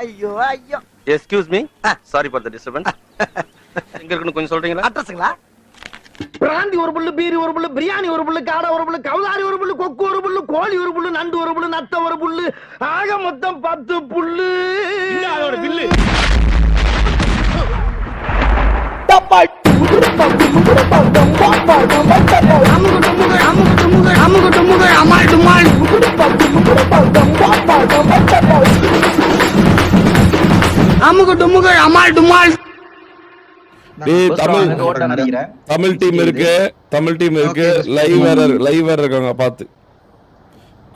ஐயோ ஐயோ. Excuse me, sorry for the disturbance. எங்க இருக்குன்னு கொஞ்சம் சொல்றீங்களா? அட்ரஸ்ங்களா? பிராந்தி ஒரு புல்லு, பீரி ஒரு புல்லு, பிரியாணி ஒரு புல்லு, காடை ஒரு புல்லு, கவுதாரி ஒரு புல்லு, கொக்கு ஒரு புல்லு, கோழி ஒரு புல்லு, நண்டு ஒரு புல்லு, நத்த ஒரு புல்லு, ஆக மொத்தம் 10 புல்லு. அதோட பில்லு. தமிழ் டீம் இருக்கு, லைவ் வேற இருக்காங்க, பாத்து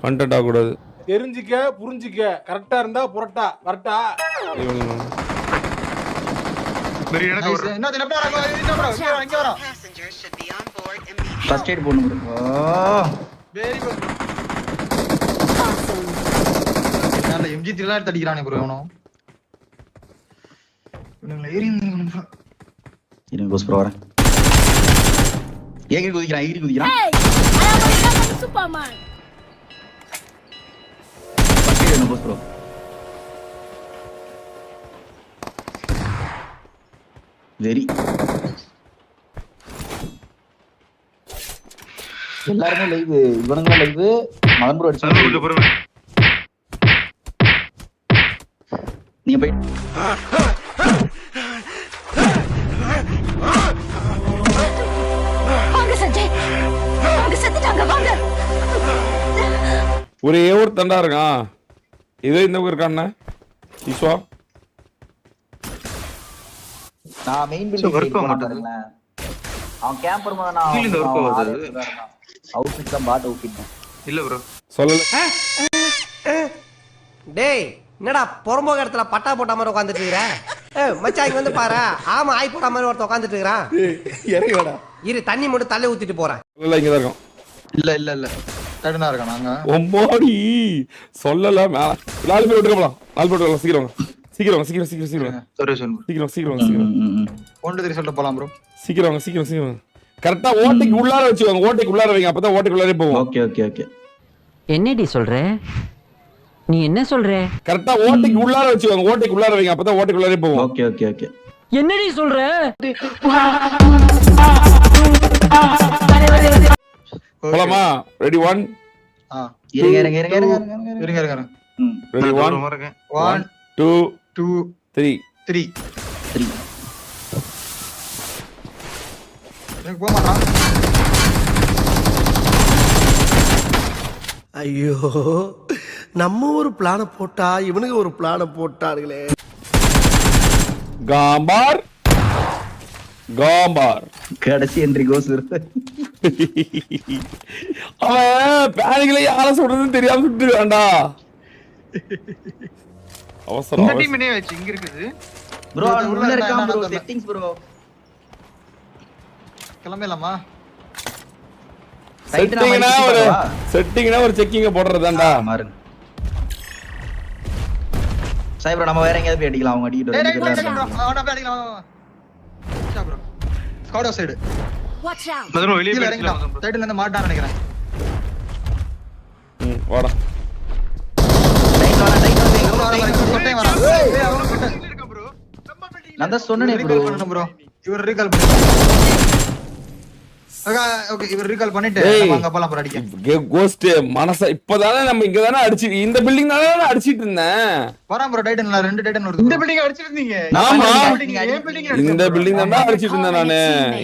கண்டென்ட் ஆக கூடாது. தெரிஞ்சிக்க புரிஞ்சிக்க, கரெக்டா இருந்தா புரட்டா வரட்டா. ஃபர்ஸ்ட் எய்ட் போடணும் bro. Very good. நல்ல MG3 ல அடிக்கறானே bro இவனோ. இவனுங்க ஏறிங்க. இருங்க கோஸ் ப்ரோ வரேன். ஏகிரி குதிக்கிறான். சூப்பர்மேன். பக்கே கோஸ் ப்ரோ. வெரி. எல்லாரும் லைவ், இவனுங்க லைவ், மதன் ப்ரோ அடிச்சாங்க. நீங்க போய் வாங்க சஞ்சய், வாங்க செத்துட்டாங்க வாங்க. ஒரே ஒரு தண்டா இருக்கான். இதே இந்த இருக்கானே ஈஸ்வா. நான் மெயின் பில்டிங் வர்க் பண்ண மாட்டேன்ல. அவன் கேம்பர் மாதிரி நான் கீழ வர்க் ஆகுது. அவுட்ஃபிட் தான் பாட் அவுட்ஃபிட் தான். இல்ல bro. சொல்லல. டேய், என்னடா பொறம்போக இடத்துல பட்டா போட்ட மாதிரி உட்கார்ந்துட்டு இருக்கற? மச்சான் இங்க வந்து பாரு. ஆமா, ஆய் போட்ட மாதிரி ஒருத்த உட்கார்ந்துட்டு இருக்கறான். இறங்கி வாடா. இரு தண்ணி மட்டும் தள்ளி ஊத்திட்டு போறேன். இல்ல இங்க தான் இருக்கோம். இல்ல தடனா இருக்கான் நாங்க. ஒம்மாடி சொல்லல. நாலு பேர் விட்டுறலாம். சீக்கிரம் சரி சொல்லு. சீக்கிரம். ஒன்று தெரி சொல்ல போலாம் bro. சீக்கிரம். கரெக்ட்டா ஓட்டைக்கு உள்ளார வச்சுவாங்க. ஓட்டைக்கு உள்ளார வைங்க, அப்பதான் ஓட்டைக்கு உள்ளாரே போவோம். ஓகே. என்னடி சொல்ற? நீ என்ன சொல்ற? கரெக்ட்டா ஓட்டைக்கு உள்ளார வச்சுவாங்க. ஓட்டைக்கு உள்ளார வைங்க, அப்பதான் ஓட்டைக்கு உள்ளாரே போவோம். ஓகே. என்னடி சொல்ற? போலாமா? ரெடி 1 இருங்க. ரெடி 1 2 3 எனக்கு போக மாட்டான். ஐயோ, நம்ம ஒரு பிளான போட்டா இவனுக்கு ஒரு பிளான போட்டார்களே. காம்பார் கடைசி என்ட்ரி கோஸ். அவன் பேனிக்ல யார சொல்றதுன்னு தெரியாம சுட்டுறான்டா. அவசரம். இந்த டீம் என்ன வெச்சு இங்க இருக்குது bro? உள்ள இருக்கான் bro. Settings bro. கிளம்பலாமா? செட்டிங்னா ஒரு செக்கிங்க போடுறதாண்டா. மாறு. சாய் bro, நம்ம வேற எங்கயாவது போய் அடிக்கலாம். அவங்க அடிக்கிட்டு வந்து அவன போய் அடிக்கலாம். சா bro. Squad off side. Watch out. மதனோ வெளிய போய் அடிக்கலாம். சைடுல இருந்து மாட்டான்னு நினைக்கிறேன். வாடா. ரைட் வர. கொட்டை வர. ஏய் அவன கொட்டை இருக்க bro. நம்ம பில்டிங் நான் தான் சொன்னனே bro. இவர் ரீகால் பண்ணு. ஓகே, இவர் ரீகால் பண்ணிட்டு நம்ம அங்க போலாம் bro அடிக்க. கோஸ்ட் மனச இப்போதானே நம்ம இங்க தானே அடிச்சி, இந்த பில்டிங் தானே அடிச்சிட்டு இருந்தேன். போறோம் bro. டைட்டன்ல 2 டைட்டன் வருது. இந்த பில்டிங் அடிச்சிட்டு இருந்தீங்க? ஆமா, ஏ பில்டிங் இந்த பில்டிங் தான் அடிச்சிட்டு இருந்தேன் நானு.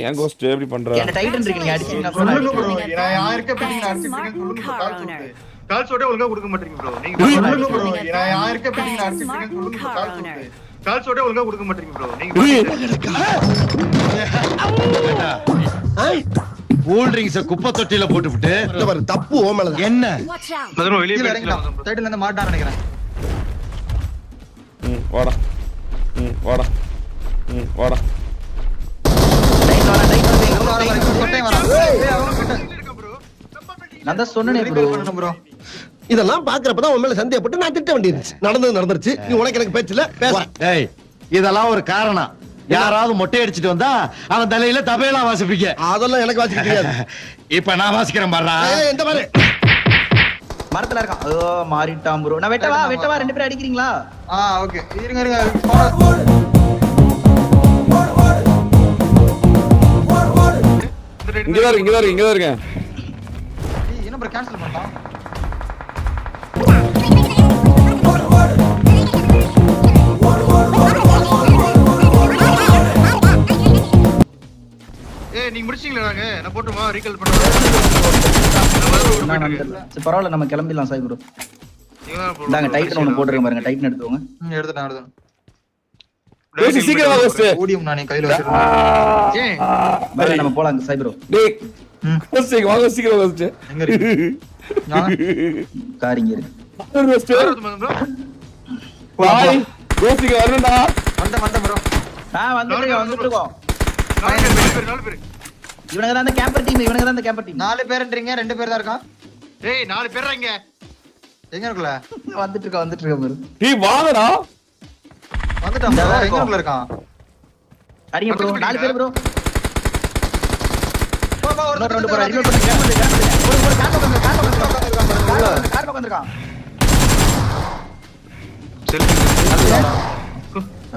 ஏன் கோஸ்ட் எப்படி பண்ற? என்ன டைட்டன் இருக்கு, நீங்க அடிச்சீங்க சொல்லுங்க bro. நான் யாருக்கு பில்டிங்ல அடிச்சிட்டு இருக்கேன்னு சொல்லுங்க. கால் சோட ஒழுங்கா கொடுக்க மாட்டீங்க bro. நீங்க சொல்லுங்க bro. நான் யாருக்கு பில்டிங்ல அடிச்சிட்டு இருக்கேன்னு சொல்லுங்க. கால் சோட ஒழுங்கா கொடுக்க மாட்டீங்க bro. நீங்க கூல் ட்ரிங்க்ஸ் குப்பை தொட்டில போட்டுவிட்டு பாரு. தப்பு ஓமல என்ன? மதனோ வெளிய போய் அடிக்கலாம். சைடுல இருந்து மாட்டான்னு நினைக்கிறேன். வாடா. கொட்டை வர. ஏய் அவன கொட்டை இருக்க bro. நம்ம பில்டிங் நான் தான் சொன்னனே bro. இதெல்லாம் பாக்குறப்பதான் உன் மேல சந்தேகப்பட்டு நான் திட்ட வேண்டியிருச்சு. நடந்துருச்சு. நீ உனக்கு எனக்கு பேச்சல பேச. ஏய், இதெல்லாம் ஒரு காரணம். யாராவது மொட்டை அடிச்சிட்டு வந்தா அவன் தலையில தபையெல்லாம் வாசிப்பீங்க. அதெல்லாம் எனக்கு வாசிக்க தெரியாது. இப்ப நான் வாசிக்கிறேன் பாரு. எந்த பாரு மரத்துல இருக்கான். ஓ மாறிட்டான் ப்ரோ. நான் வெட்டவா 2 பேரும் அடிக்கிறீங்களா? ஓகே இருங்க இங்கதான் இருங்க. என்ன ப்ரோ கேன்சல் பண்ணலாம்? நீங்க முடிச்சீங்களா? நான் போட்டுமா ரீகால் பண்றேன். சரி பரவாயில்ல நம்ம கிளம்பிடலாம் சாய் ப்ரோ. இந்தாங்க டைட்டன் ஒன்னு போட்டுருங்க பாருங்க. டைட்டன் எடுத்துக்கோங்க. எடுத்துட்டேன். சீக்கிரம் வாங்க ஓடியம் நான் கையில வச்சிருக்கேன். பாருங்க நம்ம போலாம் சாய் ப்ரோ. டேய் சீக்கிரம் வாங்க எங்க இருக்கு? காரிங்க இருக்கு. பாய் கோசிங்க வரணும்டா. வந்தேன் ப்ரோ. வந்துட்டு இருக்கோம். 4 பேர். இவனுங்க தான் அந்த கேம்பர் டீம். 4 பேர்ன்றீங்க 2 பேர் தான் இருக்கான். டேய் 4 பேர்றா இங்க. எங்க இருக்குல? வந்துட்டு இருக்க பாரு. டேய் வாங்கடா. வந்துட்டான் ப்ரோ. எங்க இருக்குல இருக்கான்? அடிங்க ப்ரோ. 4 பேர் ப்ரோ. போ ஒரு ரவுண்ட் போறா. ரிமூவ் பண்ணுங்க. ஒரு கார் பக்கம் இருக்கான்.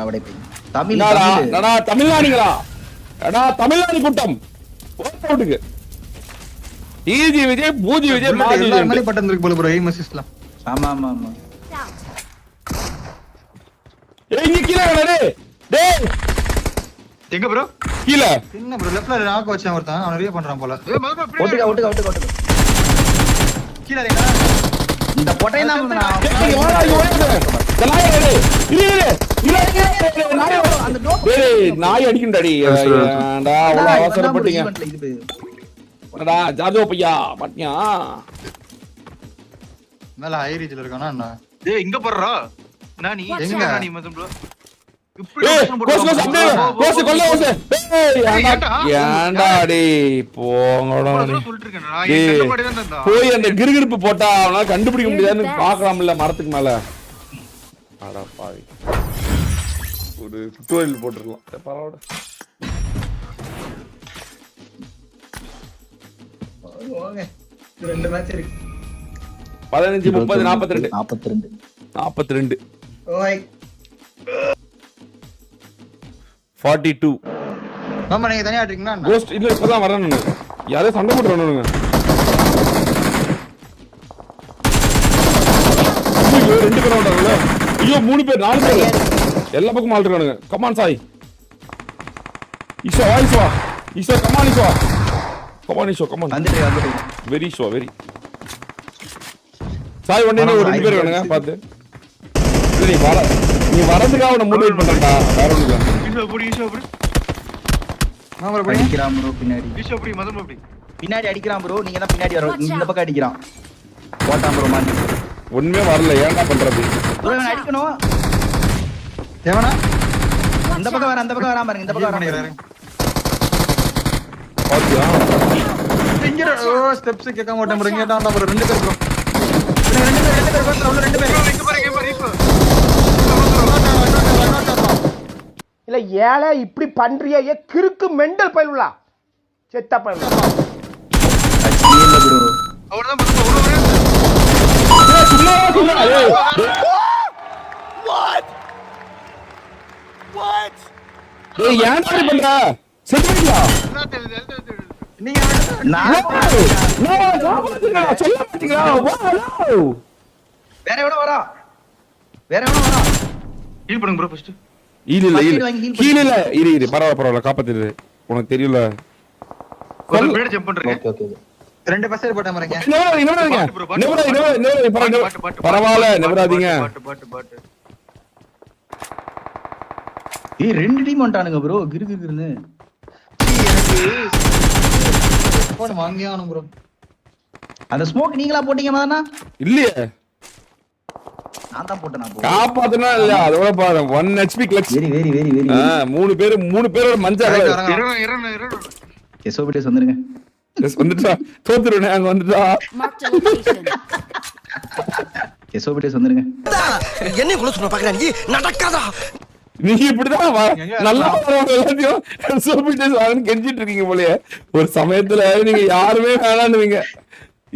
அவடே போய். தமிழ்நாடு கூட்டம் போட்டுக்கு ஈஜி விஜய் பூஜி விஜய் மாஜி எல்லாரும் மேலே பட்டன் இருக்கு போல ப்ரோ. எய்ம் அசிஸ்ட்லாம். ஆமா எங்க கீழ டேய் எங்க ப்ரோ? கீழ என்ன ப்ரோ லெஃப்ட்ல நாக் வச்சான் ஒருத்தன். அவன் நிறைய பண்றான் போல. ஓட்டுங்க. கீழ இருக்கா? இந்த பொட்டையை தான் நாய் அடிக்கண்டாடி. அவசரப்பட்டீங்க ஜாதோ பையா பாட்டியா. மேல ஹை ரீச்ல இருக்கானா என்ன? டேய் இங்க போறா. நானி எங்க நானி மதம் ப்ரோ. போய் அந்த கிருகிருப்பு போட்டா அவனால கண்டுபிடிக்க முடியாதுன்னு பாக்கலாம்ல மரத்துக்கு மேல. ஒரு டுட்டோரியல் போட்டுருக்கலாம். பரவாயில்ல 2 மேட்ச் இருக்கு. 15 30 42 42 ஓய் 42. மாமா நீங்க தனியா ஆடுறீங்களா? கோஸ்ட் இல்ல இப்பதான் வரணும். யாரே சண்டை போட்டு வரணுங்க. ஐயோ 2 பேர் வந்தாங்கல. ஐயோ 3 பேர் 4 பேர் எல்லா பக்கமும் ஆள் இருக்கானுங்க. கமான் சாய். ஈசோ கமான். வந்துட்டு வெரி சாய் வண்டில ஒரு 2 பேர் வேணுங்க பாத்து. நீ வரதுக்காக அவனை மோட்டிவேட் பண்றடா. வேற ஒண்ணுல ஈஷோ புடி மாமா ப்ரோ அடிக்கிறான் ப்ரோ. பின்னாடி ஈஷோ புடி மதம் புடி. பின்னாடி அடிக்கிறான் ப்ரோ. நீங்க தான் பின்னாடி வர. இந்த பக்கம் அடிக்கிறான். போட்டான் ப்ரோ மாட்டி. ஒண்ணுமே வரல. ஏன்டா பண்றது? ப்ரோ இவன் அடிக்கணும். எவனா? இந்த பக்கம் வரான் பாருங்க. இந்த பக்கம் வரான். பாத்தியா? இங்க ஸ்டெப்ஸ் கேட்க மாட்டேன் ப்ரோ. இங்க தான் ப்ரோ 2 பேர் ப்ரோ. 2 பேர் ப்ரோ. 2 பேர். இங்க பாருங்க. இல்ல ஏழை இப்படி பண்றியே கிறுக்கு மெண்டல் பயிலுலா செத்த பயிலுலா. இல்ல ப்ரோ. அவர்தான் மதம் ஏய் ஏன் இப்படி பண்ற? செத்துறியா? நீங்க நான் சொல்ல மாட்டீங்களா? வேற எவனோ வரா. ஹீல் பண்ணுங்க ப்ரோ ஃபர்ஸ்ட். இல்ல இரு பரவாயில்ல காப்பாத்திரு. உனக்கு தெரியல. ஒரு பேட ஜம்ப் பண்றீங்க. ஓகே 2 பசங்க போட்ட மாட்டீங்க. பரவாயில்ல நிவராதீங்க. பாட்டு. ஏய் 2 டீம் வந்துட்டானுங்க ப்ரோ. கிறுகிறுன்னு. போன் வாங்கியானு ப்ரோ. அந்த ஸ்மோக் நீங்களா போட்டீங்க மாதனா? இல்லையே நான் தான் போட்டேன். காப்பாத்துனா இல்ல அதோட பாரு 1 HP கிளட்ச். வெரி 3 பேரோட மஞ்சள் இறங்க. எஸ்ஓபிடிஸ் வந்துருங்க. வந்துட்டா தோத்துறனே அங்க வந்துட்டா. Marked a location. எஸ்ஓபிடிஸ் வந்துருங்க. என்ன குள்ள சொன்ன பாக்குறா நீ நடக்காதா? நீ இப்படிதான் நல்லா எல்லாத்தையும் சோபிட்டேஸ் வாங்கன்னு கெஞ்சிட்டு இருக்கீங்க போலயே. ஒரு சமயத்துல நீங்க யாருமே வேணான்னுவீங்க.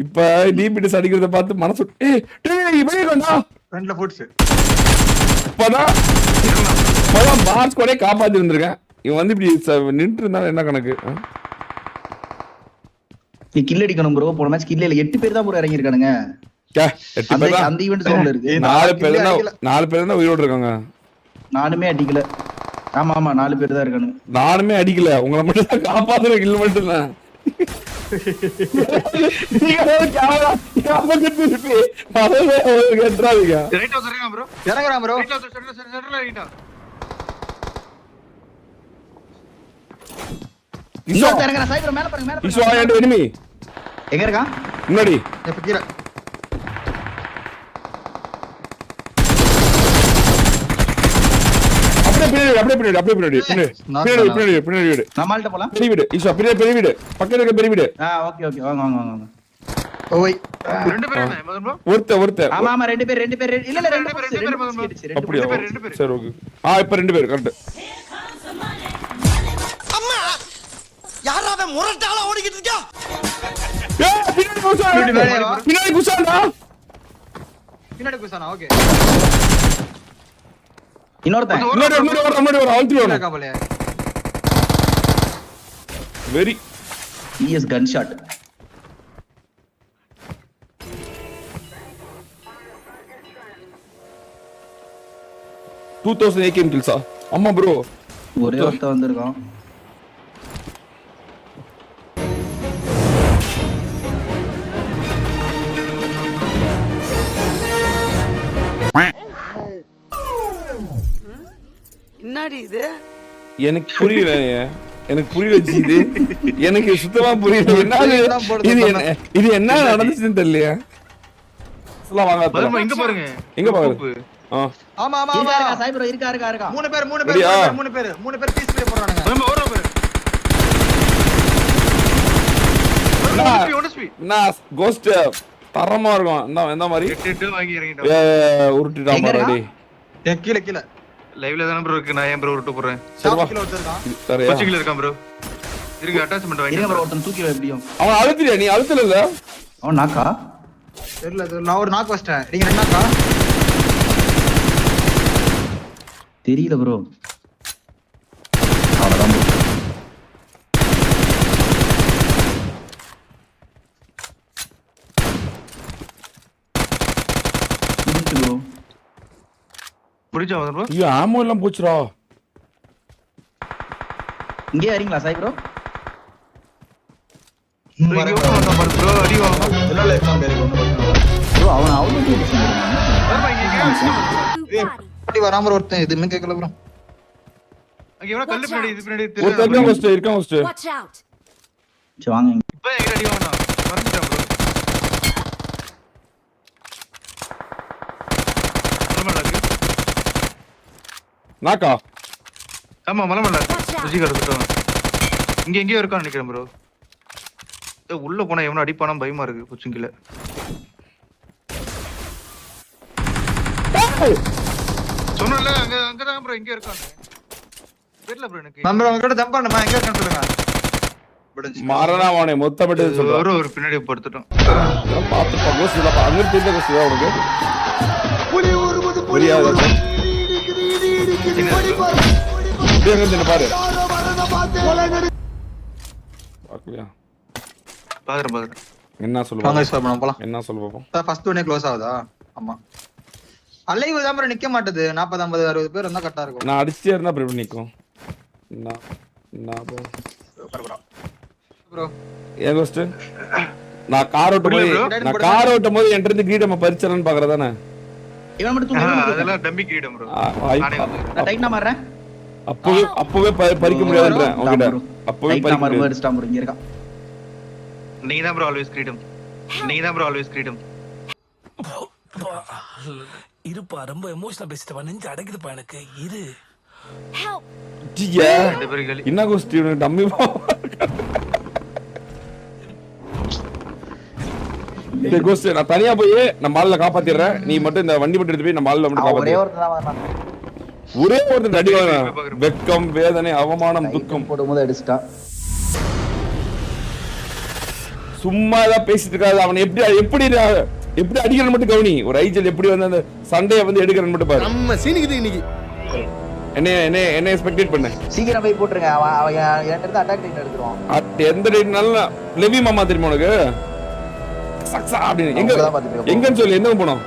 இப்ப டிபிடிஎஸ் அடிக்கிறத பார்த்து மனசு ஃப்ரண்ட்ல ஃபுட்ஸ் இப்பதான் மார்ச் கூட காப்பாத்தி வந்திருக்கேன். இவன் வந்து இப்படி நின்று இருந்தாலும் என்ன கணக்கு? நீ கில் அடிக்கணும் ப்ரோ. போன மேட்ச் கில்ல 8 பேர் தான் ப்ரோ இறங்கி இருக்கானுங்க. அந்த ஈவென்ட் ஜோன்ல இருக்கு. 4 பேர் தான் உயிரோட இருக்காங்க. நானுமே அடிக்கல. ஆமா 4 பேர் தான் இருக்கானுங்க. நானுமே அடிக்கல. உங்களை மட்டும் தான் காப்பாத்துற கில் மட்டும் தான். இறங்குறான் ப்ரோ. இறங்குறான் சைபர் மேல பாருங்க மேல. எனிமி எங்க இருக்கான்? முன்னாடி இப்ப கீழ அப்படியே பின்னாடி வீடு. நம்மள்ட்ட போலாம். பெரிய வீடு ஈஸ்வா, பெரிய வீடு பக்கத்துல இருக்க பெரிய வீடு. ஓகே வாங்க. ஓய் ரெண்டு பேரும் என்ன முதல்ல ஒருத்தர். ஆமா 2 பேர் இல்ல 2 பேர். அப்படியே சரி ஓகே. இப்ப 2 பேர் கரெக்ட். அம்மா யாராவே முரட்டால ஓடிக்கிட்டு இருக்கா? பின்னாடி குசாண்டா. பின்னாடி குசானா. ஓகே இன்னொருத்தன் முன்னாடி வர அவுட் வரணும். காபலே வெரி இஎஸ் கன் ஷாட். AK kills. அம்மா ப்ரோ ஒரே ஒருத்த வந்திருக்கான். என்னடி இது? எனக்கு புரியல ஜி. இது எனக்கு சுத்தமா புரியல. இது என்ன நடந்துச்சுன்னு தெரியலையா? இங்க பாருங்க. எங்க பாருங்க? ஆமா சைபர் இருக்கா. 3 பேர் பீஸ் ப்ளே போறானுங்க. நான் கோஸ்ட் தரமா இருக்கும். இந்த மாதிரி 8 வாங்கி இறங்கிட்டோம். உருட்டிட்டா மாறடி. கீழ லைவ்ல தான ப்ரோ இருக்கு. நான் ஏன் ப்ரோ உருட்டு போறேன்? கீழ வச்சிருக்கான். கோச்சிங்ல இருக்கான் ப்ரோ. இருக்கு அட்டாச்மென்ட் வாங்கி. இருங்க ப்ரோ ஒருத்தன் தூக்கி வை எப்படியும். அவன் அழுத்தியா? நீ அழுத்தல இல்ல? அவன் நாக்கா? தெரியல நான் ஒரு நாக் வச்சிட்டேன். நீங்க ரெண்டு நாக்கா? தெரியல ப்ரோ. அவ்வளவுதான் ப்ரோ. ப்ரோ புடிச்சா ப்ரோ. ஐயோ ஆமோ எல்லாம் போச்சுடா. இங்கே வரீங்களா சாய் ப்ரோ? ப்ரோ அடி வாங்க. இல்ல எக்ஸாம் பேருக்கு வந்து ப்ரோ அவன் அவ்வளவு அடி வராம ஒருத்தன் எதுவுமே கேட்கல ப்ரோ. அங்க இவன கல்லு பின்னாடி இது பின்னாடி ஒருத்தன் இருக்கான் ஹோஸ்ட். Watch out! சரி வாங்க. இப்ப எங்க அடி வாங்கனா? வந்துட்டான் ப்ரோ. நாக்கா. ஆமா மலமல்ல. சுஜிகர் சுத்தம். இங்க எங்கயோ இருக்கான்னு நினைக்கிறேன் ப்ரோ. உள்ள போனா எவனோ அடிப்பானா பயமா இருக்கு கொச்சிங்கில. சொன்னல அங்க தான் ப்ரோ எங்க இருக்கான். தெரியல ப்ரோ எனக்கு. நம்ம அவங்க கிட்ட ஜம்ப் பண்ணமா எங்க இருக்கான்னு சொல்லுங்க. மாறனா அவனே மொத்தப்பட்டு சொல்ற. ஒரு பின்னாடி படுத்துட்டோம். பாத்து பகோஸ் இல்ல அங்க தெரிஞ்ச கோஸ்ட் உனக்கு. புரியாத. என்ன பாரு. பாக்கலையா? பாக்குறேன். என்ன சொல்லுங்க? வாங்க ஸ்டார்ட் பண்ணலாம் போலாம். என்ன சொல்ல பாப்போம்? ஃபர்ஸ்ட் ஒண்ணே க்ளோஸ் ஆகுதா? ஆமா. அலைவ் தான் ப்ரோ நிக்க மாட்டேது. 40 50 60 பேர் இருந்தா கரெக்ட்டா இருக்கும். நான் அடிச்சே இருந்தா அப்படி நிக்கும். ப்ரோ ஏன் கோஸ்ட்? நான் கார் ஓட்டும் போது என்கிட்ட இருந்து கிரீடம் பறிச்சறன்னு பாக்குறதானே? இவன் மட்டும் தூக்கி அதெல்லாம் டம்மி கிரீடம் ப்ரோ. நான் டைட்டா மாறேன். அப்பவே பறிக்க முடியாதுன்றேன் உன்கிட்ட. அப்பவே பறிக்க முடியாது. ஸ்டாம் இங்க இருக்கா. நீ தான் ப்ரோ ஆல்வேஸ் கிரீடம். இருப்பா ரொம்ப எமோஷனலா பேசிட்டவா. நெஞ்சு அடக்குதுப்பா எனக்கு. இரு. Help! ஜியா ரெண்டு பேரும் களி. என்ன கோஸ்ட் இவனுக்கு டம்மி இந்த கோஸ்ட் நான் தனியா போய் நம்ம ஆளை காப்பாத்திடுறேன். நீ மட்டும் இந்த வண்டி மட்டும் எடுத்து போய் நம்ம ஆளை மட்டும் காப்பாத்து. ஒரே ஒருத்தன் அடி வாங்குறான். வெக்கம் வேதனை அவமானம் துக்கம் போடும்போது அடிச்சிட்டா. சும்மா ஏதாவது பேசிட்டு இருக்காது. அவனை எப்படி எப்படி அடிக்கிறன்னு மட்டும் கவனி. ஒரு ஐஜல் எப்படி வந்து அந்த சண்டையை வந்து எடுக்கிறன்னு மட்டும் பாரு. நம்ம சீனிக்குது இன்னைக்கு. என்ன எக்ஸ்பெக்டேட் பண்ண? சீக்கிரம் போய் போட்டுருங்க. அவன் என்கிட்ட இருந்து அட்டாக் ரைட் எடுத்துருவான். எந்த ரைட்னாலும் லெவி மாமா தெரியுமா உனக்கு? சக்ஸா அப்படின்னு எங்கன்னு சொல்லி எங்க போனோம்?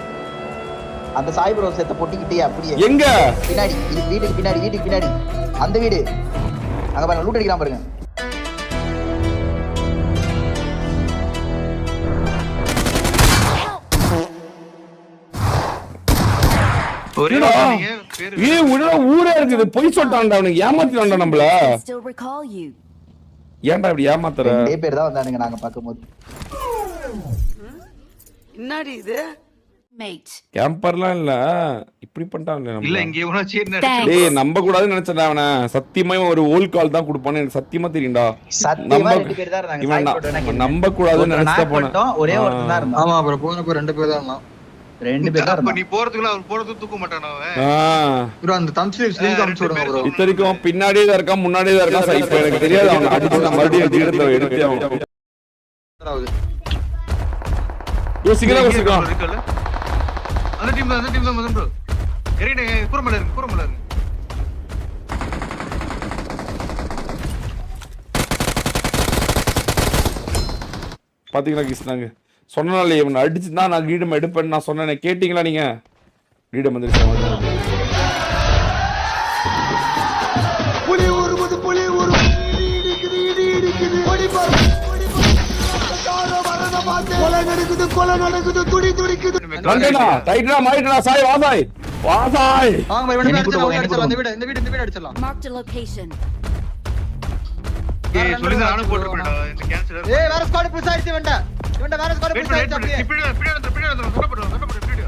அந்த சாய் ப்ரோ செத்த பொட்டிக்கிட்டே அப்படியே எங்க பின்னாடி வீட்டுக்கு பின்னாடி அந்த வீடு அங்க பாருங்க லூட் அடிக்கலாம் பாருங்க. ஊரே இருக்குது. பொய் சொல்லிட்டான்டா அவனுக்கு. ஏமாத்திட்டான்டா நம்மள. ஏன்டா இப்படி ஏமாத்துற? ரெண்டே பேர் தான் வந்தானுங்க நாங்க பாக்கும்போது. என்னடி இது கேம்பர்லாம் இல்ல. இப்படி பண்ணிட்டான் இல்ல இங்க எவனோ சீர்ன டேய் நம்ப கூடாதுன்னு நினைச்சடா அவன. சத்தியமா ஒரு ஓல் கால் தான் கொடுப்பானே எனக்கு சத்தியமா தெரியும்டா. சத்தியமா ரெண்டு பேர் தான் இருந்தாங்க. நம்ப கூடாதுன்னு நினைச்சா போனேன். ஒரே ஒருத்தன் தான் இருந்தான். ஆமா bro போனப்ப ரெண்டு பேர் தான் இருந்தான். ரெண்டு பேர் தான் அப்ப இருந்தான். நீ போறதுக்குள்ள அவர் போறது தூக்க மாட்டானே அவன். bro அந்த தம் ஸ்லீவ்ஸ் லிங்க் அனுப்பிச்சு விடுங்க bro. இத்தனைக்கும் பின்னாடியே தான் இருக்கான் முன்னாடியே தான் இருக்கான். சரி இப்ப எனக்கு தெரியாது அவன் அடிச்சு நான் மறுபடியும் எடுத்து அவன். யோசிக்கிறா இருக்குல்ல. அந்த டீம் தான் மதன் bro. எரிடே கூரமல இருக்கு. பாத்தீங்களா கிருஷ்ணாங்க சொன்னாலே இவனை அடிச்சுன்னா நான் கிரீடம் எடுப்பேன்னு நான் சொன்னேன். கேட்டீங்களா நீங்க? கிரீடம் வந்துருச்சு. சாய் வாசாய் வாசாய் வாங்க இவனை அடிச்சலாம். இந்த வீடு அடிச்சலாம். Marked a location. ஏய் சொல்லுங்க நானும் போட்டுறேன்டா இந்த கேன்சல். ஏய் வேற ஸ்குவாட் புஷ் ஆயிடுச்சு வேற வேற ஸ்குவாட் புஷ் ஆயிடுச்சு அப்படியே. பின்னாடி வந்து சண்டை போடு பின்னாடி.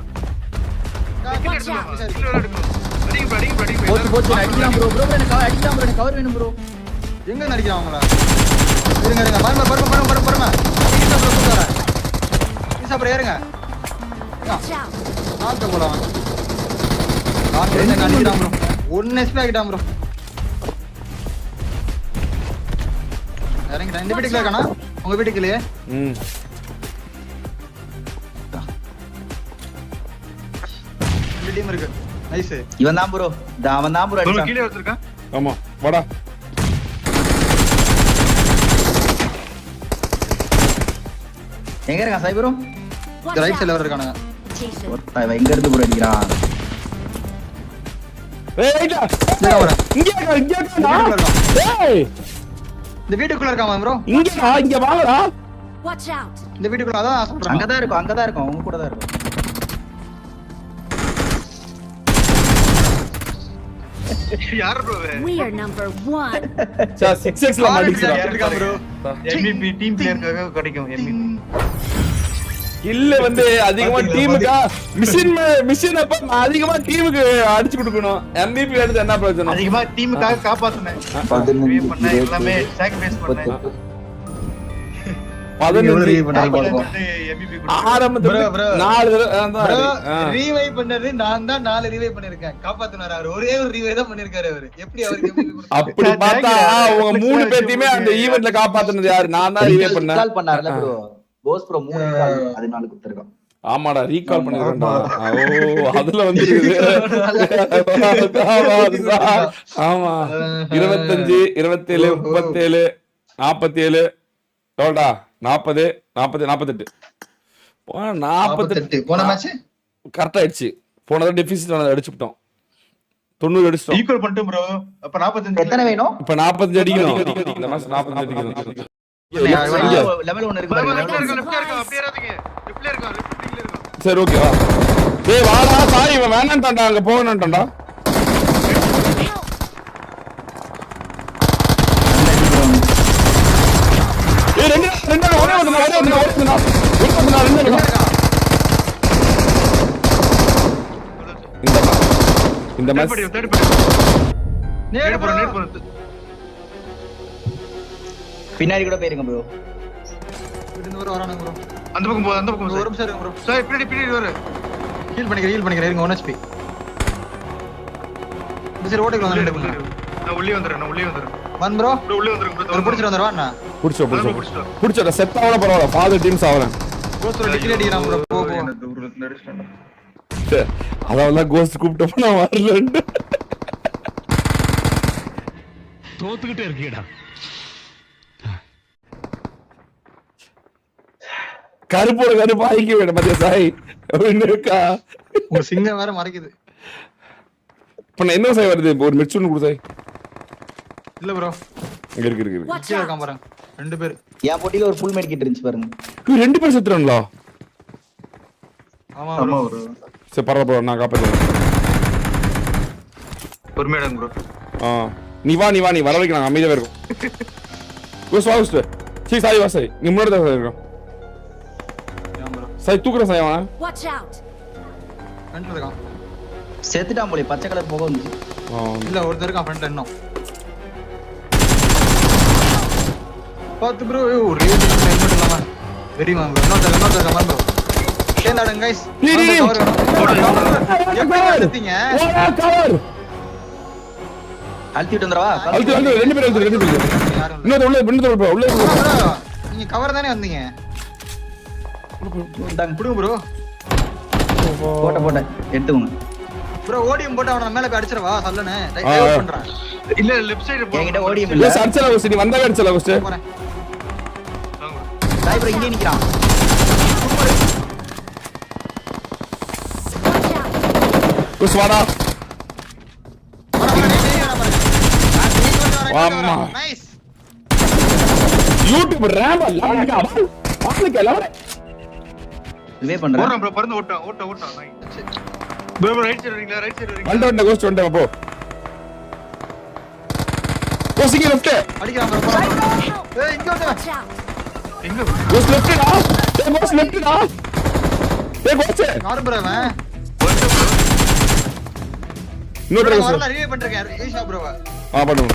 போச்சு அடிக்கலாம் ப்ரோ எனக்கு அடிக்கலாம் ப்ரோ. எனக்கு கவர் வேணும் ப்ரோ. எங்க நடிக்கிறான் அவங்கள? இருங்க பரம ஈசா ப்ரோ கூடாரா. ஈசா ப்ரோ ஏறுங்க. ஆத்த போலாம். நான் என்ன நடிக்கிறான் ப்ரோ. 1 HP ஆகிட்டான் ப்ரோ. இறங்கிட்டேன். இந்த வீட்டுக்குள்ள இருக்கானா? உங்க வீட்டுக்குள்ளே? இந்த டீம் இருக்கு. நைஸ். இவன் தான் ப்ரோ. அவன் தான் ப்ரோ அடிச்சான். கீழ வச்சிருக்கான். ஆமா வாடா. எங்க இருக்கான் சாய் ப்ரோ? ரைட் சைடுல இருக்கானுங்க. ஒருத்தன் எங்க இருந்து ப்ரோ அடிக்கிறான்? ஏய் ரைட்டா. இங்க டேய் இந்த வீட்டுக்குள்ள இருக்கான் ப்ரோ. இங்க வாங்கடா. Watch out. இந்த வீட்டுக்குள்ள அதான் சொல்றேன். அங்க தான் இருக்கும். அவங்க கூட தான் இருக்கும். யார் bro? We are number 1. 6x ல மாட்டிக்கிட்டா bro. MVP டீம் பிளேயர்க்காக கிடைக்கும் MVP. இல்ல வந்து அதிகமா டீமுக்கு மிஷின் அப்ப அதிகமா டீமுக்கு அடிச்சு கொடுக்கணும். MVP எடுத்து என்ன பிரயோஜனம்? அதிகமா டீமுக்காக காப்பாத்துனேன். பண்ண எல்லாமே சாக்ரிஃபைஸ் பண்ணேன். 15 ஆரம்பத்துல 4 ரீவைவ் பண்ணது நான் தான். 4 ரீவைவ் பண்ணிருக்கேன். காப்பாத்துனாரு அவர். ஒரே ஒரு ரீவைவ் தான் பண்ணிருக்காரு அவர். எப்படி அவருக்கு MVP கொடுத்தாரு? அப்படி பார்த்தா அவங்க 3 பேத்தையுமே அந்த ஈவென்ட்ல காப்பாத்துனது யாரு? நான் தான் ரீவைவ் பண்ணேன். கால் பண்ணாருல ப்ரோ. போஸ் ப்ரோ 3 கால் அதனால கொடுத்திருக்கான். ஆமாடா ரீகால் பண்ணிருக்கேன்டா. ஓ அதுல வந்துருக்குது. ஆமா 25 27 37 47 எவ்வளோடா 40 40 48 போன மேட்ச் கரெக்டா ஆயிடுச்சு. போனதா டெபிசிட் அடிச்சுட்டோம். 90 அடிச்சிட்டோம். ஈக்குவல் பண்ணிட்டோம் bro. அப்ப 45 எத்தனை வேணும்? இப்ப 45 அடிக்கணும். இந்த மேட்ச் 45 அடிக்கணும். லெவல் 1 இருக்கு பாருங்க. லெஃப்ட்ல இருக்க அப்படியே இராதீங்க. லெஃப்ட்ல இருக்க. சரி ஓகே வா. டேய் வாடா சாய் இவன் வேணாம்டா அங்க போகணும்டா. ஏய் ரெண்டு ஒரே வந்து இந்த மேட்ச் நேடு போற பின்னாடி கூட போயிருங்க ப்ரோ. இருந்து வரானுங்க ப்ரோ. அந்த பக்கம் போ. ஒரு நிமிஷம் இருங்க ப்ரோ. சாய் பின்னாடி வர. ஹீல் பண்ணிக்கிறேன் இருங்க 1 HP. இந்த சரி ஓடிக்கலாம். நான் உள்ளே வந்துறேன். வன் ப்ரோ bro உள்ள வந்துருங்க bro ஒரு புடிச்சிட்டு வந்துருவா அண்ணா புடிச்சோட செட் ஆவல பரவாயில்ல ஃபாதர் டீம்ஸ் ஆவலாம் கோஸ்ட் டிகிரி அடிக்கிறான் ப்ரோ போ அதான் கோஸ்ட் கூப்பிட்டப்ப நான் வரலன்னு தோத்துக்கிட்டே இருக்கீடா. கருப்போட கருப்பு ஆயிக்க வேணும் மத்திய சாய் அப்படின்னு இருக்கா. ஒரு சிங்கம் வேற மறைக்குது. இப்ப நான் என்ன சாய் வருது ஒரு மிட்சுன்னு கொடு சாய். இல்ல ப்ரோ இருக்கு Watch கீழ out. இருக்கான் பாருங்க ரெண்டு பேர். என் போட்டியில ஒரு ஃபுல் மெட் கிட் இருந்துச்சு பாருங்க. ரெண்டு பேர் செத்துறாங்களா? ஆமா ப்ரோ சரி பரவாயில்ல நான் காப்பாத்துறேன். பொறுமையா இருங்க bro. நீ வா நீ வர வைக்க நாங்க அமைதியா இருக்கும். கோஸ் வா கோஸ். சீ சாய் வா சாய். நீ முன்னாடி தான் இருக்கோம். சாய் தூக்குற சாய் அவன். Watch out. ஃப்ரண்ட்ல இருக்கான். செத்துட்டான் போல பச்சை கலர் போக வந்துச்சு. இல்ல ஒருத்தர் இருக்கான் ஃப்ரண்ட்ல இன்னும். பாத்து ப்ரோ ஒரே ஹெல்மெட் இல்லாம வெரி மேன் ப்ரோ இன்னொருத்தர் கமான் ப்ரோ சேர்ந்தாடுங்க गाइस எப்படி எடுத்தீங்க கவர் அழுத்திட்டு வந்துறவா அழுத்து ரெண்டு பேர் இன்னொரு உள்ள நீங்க கவர் தானே வந்தீங்க புடுங்க ப்ரோ போட்ட எடுத்துங்க ப்ரோ ஓடியம் போட்டு அவன மேல போய் அடிச்சிரவா சல்லனே டைவ் பண்றேன் இல்ல லெஃப்ட் சைடு போ. என்கிட்ட ஓடியம் இல்ல அடிச்சல கோஸ் நீ வந்தா அடிச்சல கோஸ். போறேன் சாய் ப்ரோ இங்கே நிக்கறான். கோஸ் வாடா. வாம்மா. நைஸ் யூடியூப் ரேம் லாங்க பாலுக்கு லவரே. ரிவே பண்றேன். போறோம் bro பறந்து ஓட்ட நைஸ். bro ரைட் சைடு வரீங்களா ரைட் சைடு வரீங்களா? வந்த கோஸ் வந்த போ. கோஸ் இங்க லெஃப்ட். அடிக்கலாம் ப்ரோ ஏய் இங்க வந்து Watch out. எங்க கோஸ் லெஃப்ட் டா. கோஸ் லெஃப்ட் டா. கோஸ் யாரு ப்ரோ அவன் இன்னொரு கோஸ். வரல ரிவே பண்றேன் ஈஷா ப்ரோ பண்ணுங்க.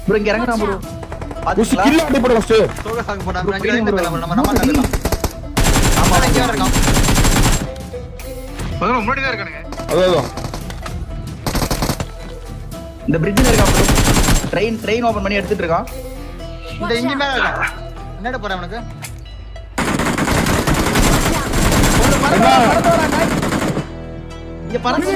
ப்ரோ இங்க இறங்குறான் ப்ரோ. கோஸ் பாத்தீங்களா? கில்ல அடி போடு கோஸ். சோக சாக போடா ப்ரோ இங்க நம்ம நடக்கலாம் ஆமா இங்க இருக்கான் பதன முன்னாடி தான் இருக்கானுங்க. அதான் இந்த பிரிட்ஜ்ல இருக்கான் ப்ரோ. ட்ரெயின் ஓபன் பண்ணி எடுத்துட்டு இருக்கான். இந்த இங்க மேல இருக்கான் என்னடா போறேன் உனக்கு இங்க பறந்து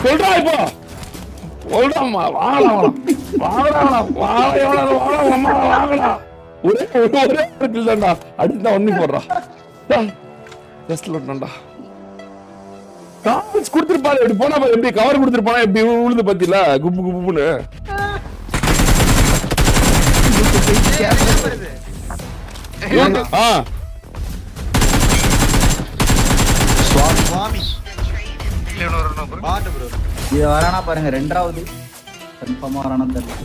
சொல்றா இப்போ சொல்றாமா வாடா ஒரே இல்லடா அடுத்து ஒண்ணு போடுறா ஜஸ்ட் லோட்னடா காஸ் கொடுத்துருப்பாரு எப்படி போனா எப்படி கவர் கொடுத்துருப்பானா எப்படி உழுது பத்தில குப்பு குப்புன்னு சுவாமி இல்ல இன்னொரு வரணும் bro. பாட்டு ப்ரோ இது வரானா பாருங்க ரெண்டாவது கன்ஃபார்மா வரானா தெரியல.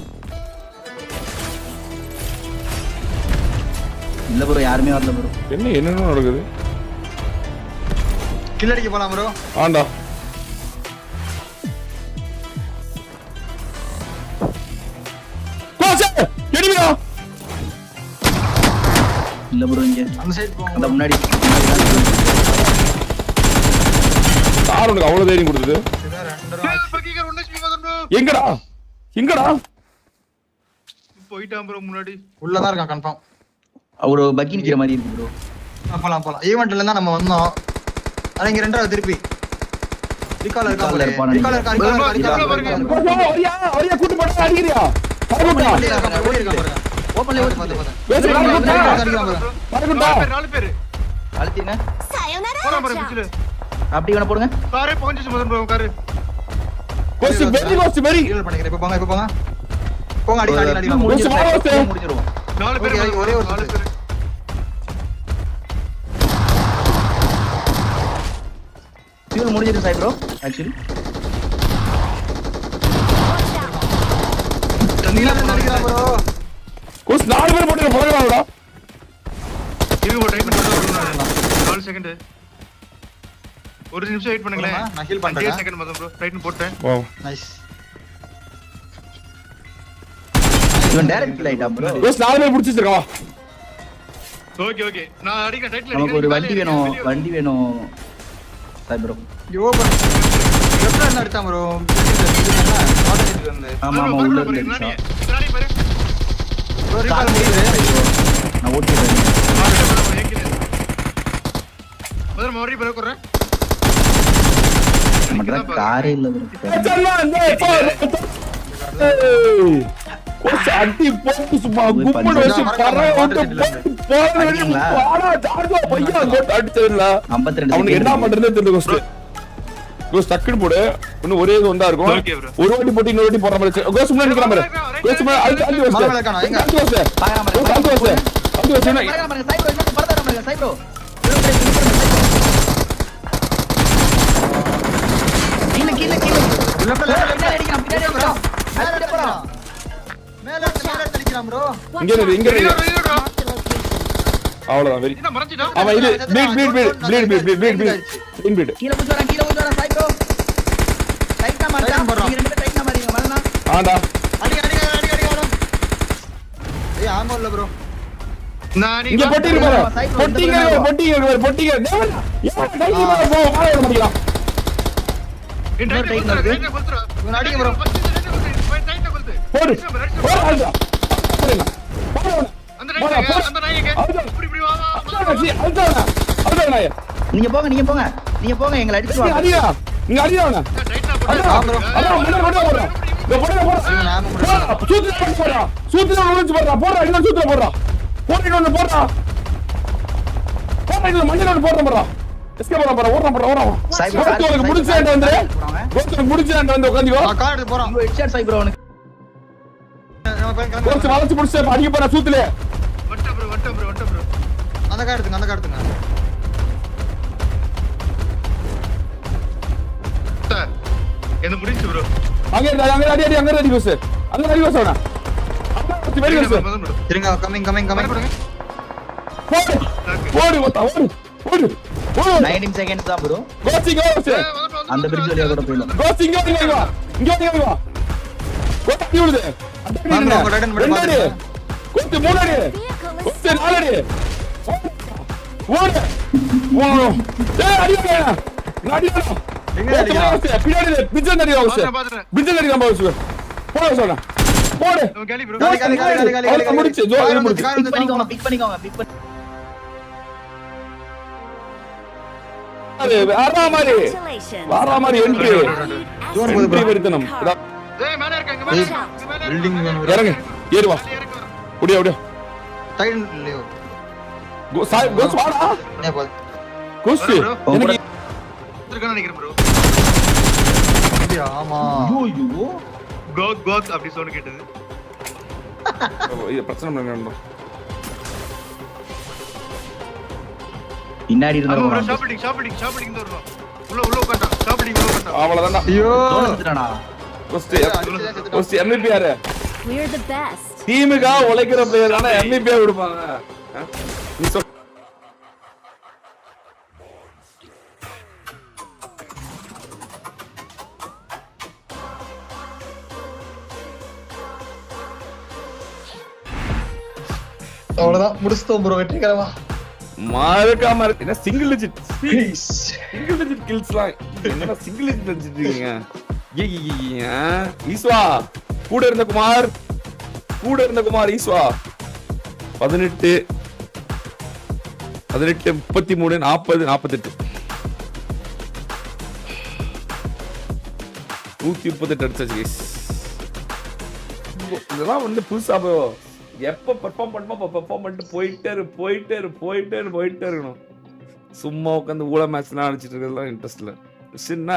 இல்ல ப்ரோ யாருமே வரல ப்ரோ. என்னென்ன நடக்குது கில் அடிக்க போலாம் ப்ரோ ஆண்டா கோஸ் எடிமியா இல்ல ப்ரோ இங்க அந்த சைடு போங்க அந்த முன்னாடி கார் உனக்கு அவ்வளவு தைரியம் கொடுத்தது இதான் ரெண்டரை பக்கிகர் 1 HP பதன் bro. எங்கடா போயிட்டான் bro முன்னாடி. உள்ள தான் இருக்கான் கன்ஃபார்ம் அவரு பக்கி நிக்கிற மாதிரி இருக்கு ப்ரோ. போலாம் ஈவென்ட்ல இருந்தா நம்ம வந்தோம் ஆனா இங்க ரெண்டாவது திருப்பி ரிகால் Recall இருப்பானா ரிகால் இருக்கா ஒரியா கூட்டி போடா அடிக்கறியா பரகுடா ஓபன்ல ஓடி பரகுடா 4 பேர் அழுத்திங்க Sayonara. போறோம் bro Watch out. பிச்சில. அப்படி வேணா போடுங்க. காரே போஞ்சிச்சு மதன் bro கார். கோஸ் வெரி ஹீல் பண்ணிக்கிறேன் இப்ப போங்க போங்க அடி முடிஞ்சிரும். 4 பேர் Okay, ஒரே ஒரு 4 பேர். ஃபியூல் முடிஞ்சிரும் சாய் ப்ரோ ஆக்சுவலி. தண்ணில இருந்து அடிக்கிறான் ப்ரோ கோஸ் 4 பேர் போட்டு போறடா இது ஒரு டைம் பண்ணலாம் 4 செகண்ட். ஒரு நிமிஷம் வெயிட் பண்ணுங்களேன். நான் ஹீல் பண்றேன் 5 செகண்ட் மதன் bro ரைட் போட்டேன். வாவ் நைஸ் இவன் டைரக்ட் கில் ஆயிட்டான் ப்ரோ. கோஸ்ட் 4 பேர் புடிச்சு வச்சிருக்கா. ஓகே ஓகே நான் அடிக்கிறேன் டைட்டில் நமக்கு ஒரு வண்டி வேணும் சாய் ப்ரோ. யோ ப்ரோ லெஃப்ட்ல இருந்து அடிச்சான் ப்ரோ. ஆட்டோமேட்டிக் வந்து ஆமா உள்ள இருந்து நானே அடிச்சான். பாரு ப்ரோ ரீகால் முடியுது. நான் ஓட்டிறேன். முதல்ல மோரி பர குறேன் நமக்கு காரே இல்ல ப்ரோ. சல்லா இந்த கோஸ்ட் அடி போட்டு சும்மா கும்பட வச்சு பறவை வந்து போறவே வாடா ஜார்ஜோ பையா கோட் அடிச்சதுல 52 அவனுக்கு என்ன பண்றதுன்னு தெரியல கோஸ்ட். கோஸ்ட் டக்குனு போடு. இன்னும் ஒரே இது வந்தா இருக்கும். ஒரு வாட்டி போட்டு இன்னொரு வாட்டி போற மாதிரி. கோஸ்ட் முன்னாடி நிக்கற மாதிரி. கோஸ்ட் முன்னாடி அடி கோஸ்ட். அடி கோஸ்ட். பாயா மாதிரி. அடி கோஸ்ட். அடி கோஸ்ட். பாயா மாதிரி சாய் ப்ரோ இன்னும் பரதற மாதிரி சாய் ப்ரோ. கீழ லெஃப்ட்ல அடிக்கலாம் பின்னாடி அடிக்கலாம். மேல போறான். மேல அடிக்கலாம் ப்ரோ. இங்க இரு இங்க இரு. Marked a location. அவ்வளவுதான் வெரி. என்ன மறந்துடா அவன் இது பீட் கீழ போய் வரான் சாய் ப்ரோ. டைட்டா மாட்டா. நீங்க ரெண்டு பேரும் டைட்டா மாறீங்க வரனா. ஆடா அடி ப்ரோ. ஏய் ஆமா இல்ல ப்ரோ. நான் இங்க பொட்டிங்க பாரு. பொட்டிங்க தேவனா. ஏன் டைட்டி மேல போ மாற முடியல. டைட்டில் கொடுத்துரு இவன் அடிங்க ப்ரோ. டைட்டில் கொடுத்து போடு. போடு. அந்த நாயங்க இப்படி வா நீங்க போங்க எங்களை அடிச்சுவாங்க. இங்க அடியாவனா டைட்டில் அதான் முன்னாடி போறா. இந்த போடா. சூத்துல ஒளிஞ்சு போறா. போடா இன்னொரு சூத்துல போறா. போடா. மஞ்சள் போறா. எஸ்கே போறா. ஓடுறா. கோஸ்ட் முடிச்சேன்டா வந்து. கோஸ்ட் முடிச்சேன்டா வந்து உட்கார்ந்தியோ. நான் கார் எடுத்து போறோம். உங்க ஹெட்ஷாட் சாய் ப்ரோ உனக்கு. கோஸ்ட் வளைச்சு முடிச்சே அடிக்க போறா சூத்துல. வட்டம் ப்ரோ அந்த கார் எடுத்துங்க. சார் என்ன முடிஞ்சு ப்ரோ அங்க அடி கோஸ்ட். அங்க அடி கோஸ்ட் அவனா. அங்க வெரி கோஸ்ட். இருங்க கமிங் போடு ஓடு 19 செகண்ட்ஸ் தான் ப்ரோ. கோஸ்ட் அந்த பிரிட்ஜ் வழியா கூட போயிடலாம். கோஸ்ட் இங்க வா. கோஸ்ட் அடி விடுது. வாங்க, உங்க ரைடன் மட்டும் ரெண்டு அடி. கோஸ்ட் மூணு அடி. கோஸ்ட் நாலு அடி. ஓடு. ஏய் அடிங்க. எங்க அடிங்க? பின்னாடி பிஜன் அடி கோஸ்ட். பிஜன் அடி நம்ம கோஸ்ட். போடு சொல்றேன். போடு. கேலி ப்ரோ காலி. முடிச்சு முடிச்சு. பிக் பண்ணிக்கோங்க. பிக் பண்ணி வாரா மாதிரி Congratulations. என்ட்ரி. என்ட்ரி வருதனம். ஏய் மேல இருக்காங்க மேல பில்டிங் இறங்கு. ஏறு வா. ஓடியா. டைன் இல்லையோ. கோஸ்ட் வாடா. என்ன போது? கோஸ்ட் எனக்கு இருக்கேன்னு நினைக்கிறேன் ப்ரோ ஆமா. ஐயோ கோக் அப்படி சவுண்ட் கேட்டது இது பிரச்சனை பண்ணணும். பின்னாடி ப்ரோ இருந்தா ஷாப்பிங் வருவோம் உள்ள உட்கார்ந்தா ஷாப்பிங் உள்ள உட்கார்ந்தா அவ்வளவுதான். ஐயோ தோணுதுடா. கோஸ்ட் MVP யாரு? We're the best. டீமுக்கா உழைக்கிற பிளேயர் தான MVP கொடுப்பாங்க. நீ சொல். அவ்வளவுதான் முடிச்சிட்டோம் ப்ரோ. வெற்றிகரமா மறக்காம என்ன சிங்கிள் டிஜிட் கில்ஸ்லாம் என்ன சிங்கிள் டிஜிட் அடிச்சிட்டீங்க. ஈஸ்வா கூட இருந்த குமார் ஈஸ்வா 18 33 40 48 138 அடிச்சாச்சு guys. இதெல்லாம் வந்து புதுசா எப்ப பெர்ஃபார்ம் பண்ணுமோ பெர்ஃபார்ம் பண்ணிட்டு போயிட்டே இருக்கணும். சும்மா உட்காந்து ஊழ மேட்ச்லாம் அடிச்சிட்டு இருக்கிறதுலாம் இன்ட்ரெஸ்ட் இல்லை. சின்ன